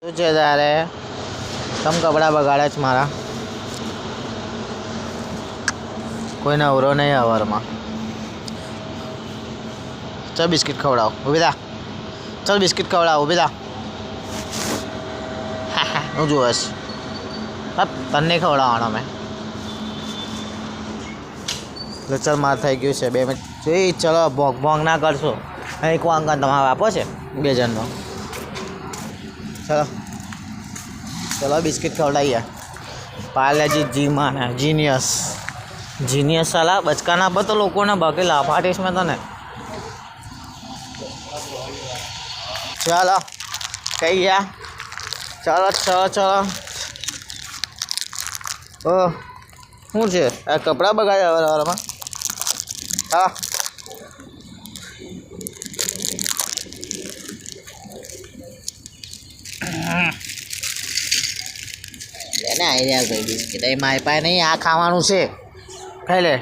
શું છે તારે? તમ કપડાં બગાડે છે મારા. કોઈ નવરો નહીં અવારમાં. ચાલ બિસ્કિટ ખવડાવ. ઊભી થા. ચાલ બિસ્કિટ ખવડાવ. ઊભી થા. હું જોવે છે. હા તને નહીં ખવડાવવાનો મેં. ચાલ માર થઈ ગયું છે 2 મિનિટ. જોઈ ચલો ભોંગ ભોંગ ના કરશો. અહીં કોણ અંકલ તમારો આપો છે 2 જણનો. ચલો ચલો બિસ્કિટ ખવડાવીએ. પાર્લેજી જીમાને જીનિયસ સાલા બચકા ના તો લોકોને બાકી લાફાટીશ મેં તને. ચાલો કઈ ગયા. ચાલો ચલો ચલો. ઓ શું છે આ કપડાં બગાડ્યા વાળામાં. હા એને આવી રહ્યા ભાઈ બિસ્કિટ. એ મારી પાસે નહીં, આ ખાવાનું છે. ખાઈ લે.